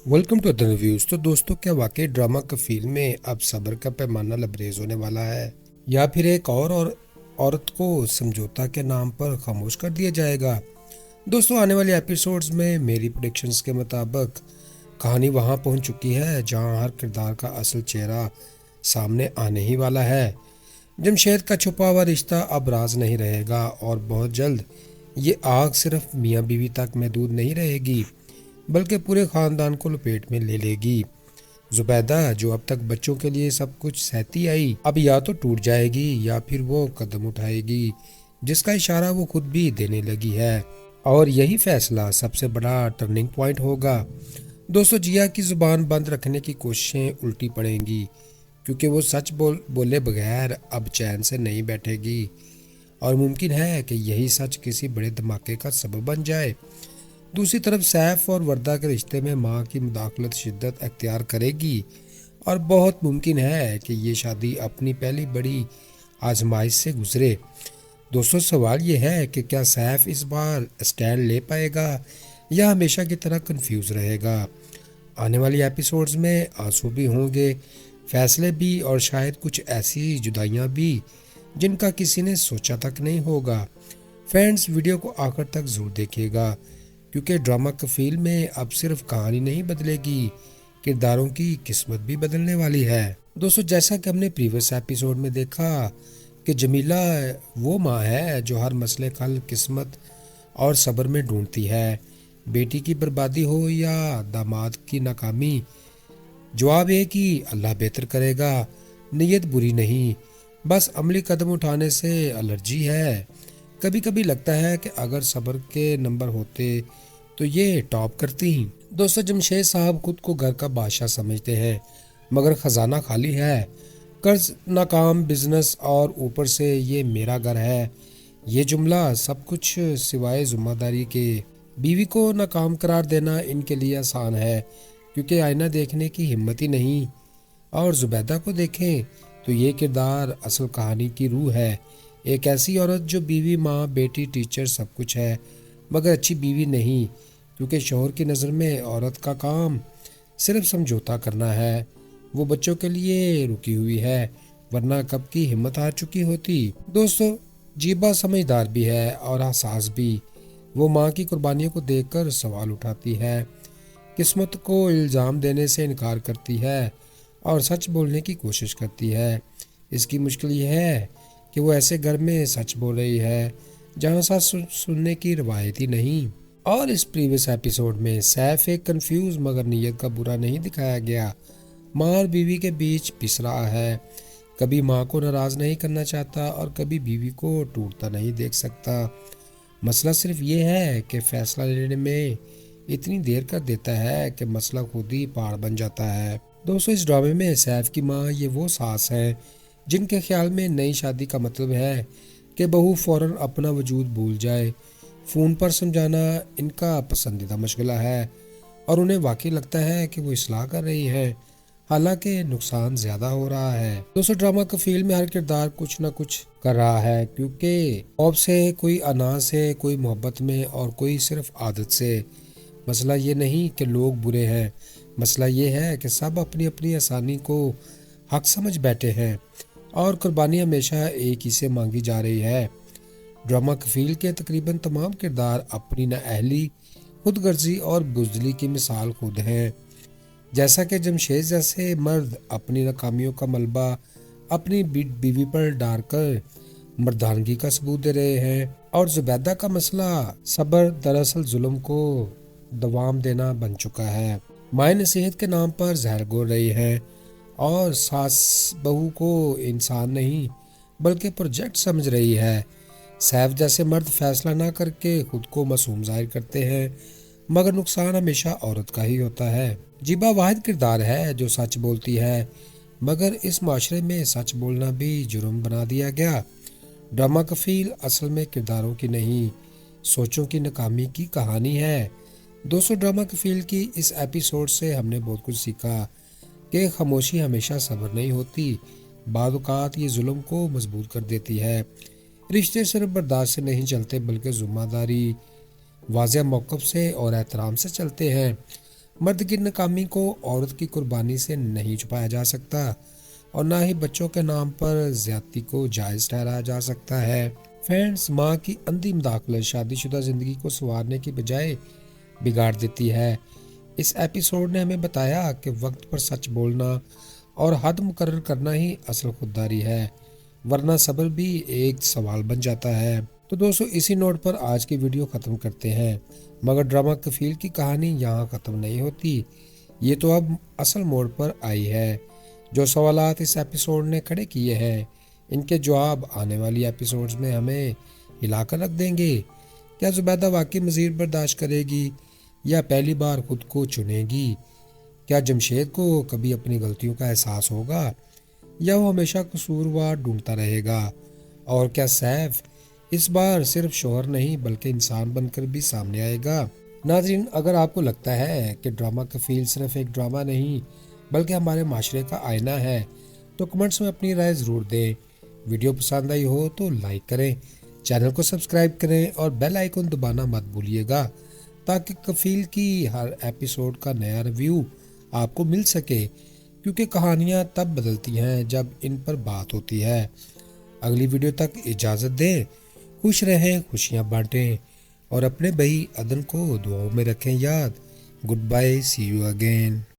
Welcome to the reviews. तो दोस्तों, क्या वाकई ड्रामा का फील्म में अब सब्र का पैमाना लबरेज होने वाला है, या फिर एक और औरत को समझौता के नाम पर खामोश कर दिया जाएगा? दोस्तों, आने वाले एपिसोड्स में मेरी प्रेडिक्शंस के मुताबिक कहानी वहां पहुंच चुकी है जहां हर किरदार का असल चेहरा सामने आने ही वाला है। जमशेद का छुपा हुआ रिश्ता अब राज नहीं रहेगा, और बहुत जल्द ये आग सिर्फ मियाँ बीवी तक महदूद नहीं रहेगी, बल्कि पूरे खानदान को लपेट में ले लेगी। जुबैदा, जो अब तक बच्चों के लिए सब कुछ सहती आई, अब या तो टूट जाएगी या फिर वो कदम उठाएगी जिसका इशारा वो खुद भी देने लगी है। और यही फैसला सबसे बड़ा टर्निंग पॉइंट होगा। दोस्तों, जिया की जुबान बंद रखने की कोशिशें उल्टी पड़ेंगी, क्योंकि वो सच बोले बगैर अब चैन से नहीं बैठेगी, और मुमकिन है कि यही सच किसी बड़े धमाके का सबब बन जाए। दूसरी तरफ सैफ और वर्दा के रिश्ते में माँ की मुदाखलत शिद्दत अख्तियार करेगी, और बहुत मुमकिन है कि ये शादी अपनी पहली बड़ी आजमाइश से गुजरे। दोस्तों, सवाल ये है कि क्या सैफ इस बार स्टैंड ले पाएगा या हमेशा की तरह कंफ्यूज रहेगा। आने वाली एपिसोड्स में आंसू भी होंगे, फैसले भी, और शायद कुछ ऐसी जुदाइयाँ भी जिनका किसी ने सोचा तक नहीं होगा। फ्रेंड्स, वीडियो को आखिर तक जरूर देखिएगा, क्योंकि ड्रामा का फील्म में अब सिर्फ कहानी नहीं बदलेगी, किरदारों की किस्मत भी बदलने वाली है। दोस्तों, जैसा कि हमने प्रीवियस एपिसोड में देखा कि जमीला वो माँ है जो हर मसले का हल किस्मत और सब्र में ढूंढती है। बेटी की बर्बादी हो या दामाद की नाकामी, जवाब है कि अल्लाह बेहतर करेगा। नीयत बुरी नहीं, बस अमली कदम उठाने से एलर्जी है। कभी कभी लगता है कि अगर सब्र के नंबर होते तो ये टॉप करती। दोस्तों, जमशेद साहब खुद को घर का बादशाह समझते हैं, मगर खजाना खाली है। कर्ज, नाकाम बिजनेस, और ऊपर से ये मेरा घर है, ये जुमला सब कुछ सिवाय जिम्मेदारी के। बीवी को नाकाम करार देना इनके लिए आसान है, क्योंकि आईना देखने की हिम्मत ही नहीं। और जुबैदा को देखें तो ये किरदार असल कहानी की रूह है। एक ऐसी औरत जो बीवी, माँ, बेटी, टीचर सब कुछ है, मगर अच्छी बीवी नहीं, क्योंकि शोहर की नज़र में औरत का काम सिर्फ समझौता करना है। वो बच्चों के लिए रुकी हुई है, वरना कब की हिम्मत हार चुकी होती। दोस्तों, जीबा समझदार भी है और हसास भी। वो माँ की कुर्बानियों को देखकर सवाल उठाती है, किस्मत को इल्ज़ाम देने से इनकार करती है, और सच बोलने की कोशिश करती है। इसकी मुश्किल यह है कि वो ऐसे घर में सच बोल रही है जहाँ सच सुनने की रवायत ही नहीं। और इस प्रीवियस एपिसोड में सैफ एक कंफ्यूज मगर नीयत का बुरा नहीं दिखाया गया। माँ और बीवी के बीच पिस रहा है, कभी माँ को नाराज नहीं करना चाहता और कभी बीवी को टूटता नहीं देख सकता। मसला सिर्फ ये है कि फैसला लेने में इतनी देर कर देता है कि मसला खुद ही पहाड़ बन जाता है। दोस्तों, इस ड्रामे में सैफ की माँ ये वो सास है जिनके ख्याल में नई शादी का मतलब है कि बहू फौरन अपना वजूद भूल जाए। फ़ोन पर समझाना इनका पसंदीदा मशगला है, और उन्हें वाकई लगता है कि वो इस्लाह कर रही है, हालांकि नुकसान ज़्यादा हो रहा है। दोस्तों, ड्रामा का फील्ड में हर किरदार कुछ ना कुछ कर रहा है, क्योंकि खौफ से, कोई अनाज से, कोई मोहब्बत में, और कोई सिर्फ आदत से। मसला ये नहीं कि लोग बुरे हैं, मसला ये है कि सब अपनी अपनी आसानी को हक समझ बैठे हैं, और कुर्बानी हमेशा एक ही से मांगी जा रही है। ड्रामा कफील के तकरीबन तमाम किरदार अपनी नाअहली, खुदगर्जी और बुज़दिली की मिसाल खुद हैं। जैसा कि जमशेद जैसे मर्द अपनी नाकामियों का मलबा अपनी बीवी पर डालकर मर्दानगी का सबूत दे रहे हैं, और जुबैदा का मसला सब्र दरअसल जुल्म को दवाम देना बन चुका है। माए नसीहत के नाम पर जहर घोल रही है, और सास बहू को इंसान नहीं बल्कि प्रोजेक्ट समझ रही है। सैफ जैसे मर्द फैसला ना करके खुद को मासूम जाहिर करते हैं, मगर नुकसान हमेशा औरत का ही होता है। जीबा वाहिद किरदार है जो सच बोलती है, मगर इस माशरे में सच बोलना भी जुर्म बना दिया गया। ड्रामा का फील असल में किरदारों की नहीं, सोचों की नाकामी की कहानी है। दोस्तों, ड्रामा का फील की इस एपिसोड से हमने बहुत कुछ सीखा कि खामोशी हमेशा सब्र नहीं होती, बाद औक़ात ये जुल्म को मजबूत कर देती है। रिश्ते सिर्फ बर्दाश्त से नहीं चलते, बल्कि जिम्मेदारी, वाज़ेह मौक़िफ़ से और एहतराम से चलते हैं। مرد کی ناکامی کو عورت کی قربانی سے نہیں چھپایا جا سکتا اور نہ ہی بچوں کے نام پر زیادتی کو جائز ٹھہرایا جا سکتا ہے۔ فرینڈز، ماں کی اندھی مداخلت شادی شدہ زندگی کو سنوارنے کی بجائے بگاڑ دیتی ہے۔ اس ایپیسوڈ نے ہمیں بتایا کہ وقت پر سچ بولنا اور حد مقرر کرنا ہی اصل خودداری ہے، ورنہ صبر بھی ایک سوال بن جاتا ہے۔ تو دوستو، اسی نوٹ پر آج کی ویڈیو ختم کرتے ہیں، مگر ڈرامہ کفیل کی کہانی یہاں ختم نہیں ہوتی، یہ تو اب اصل موڑ پر آئی ہے۔ جو سوالات اس ایپیسوڈ نے کھڑے کیے ہیں، ان کے جواب آنے والی ایپیسوڈز میں ہمیں ہلا کر رکھ دیں گے۔ کیا زبیدہ واقعی مزید برداشت کرے گی یا پہلی بار خود کو چنے گی؟ کیا جمشید کو کبھی اپنی غلطیوں کا احساس ہوگا یا وہ ہمیشہ قصوروار ڈھونڈتا رہے گا؟ اور کیا سیف اس بار صرف شوہر نہیں بلکہ انسان بن کر بھی سامنے آئے گا؟ ناظرین، اگر آپ کو لگتا ہے کہ ڈرامہ کفیل صرف ایک ڈرامہ نہیں بلکہ ہمارے معاشرے کا آئینہ ہے تو کمنٹس میں اپنی رائے ضرور دیں۔ ویڈیو پسند آئی ہو تو لائک کریں، چینل کو سبسکرائب کریں اور بیل آئیکن دبانا مت بھولیے گا تاکہ کفیل کی ہر ایپیسوڈ کا نیا ریویو آپ کو مل سکے، کیونکہ کہانیاں تب بدلتی ہیں جب ان پر بات ہوتی ہے۔ اگلی ویڈیو تک اجازت دیں، خوش رہیں، خوشیاں بانٹیں اور اپنے بھائی عدن کو دعاؤں میں رکھیں یاد۔ Goodbye, see you again.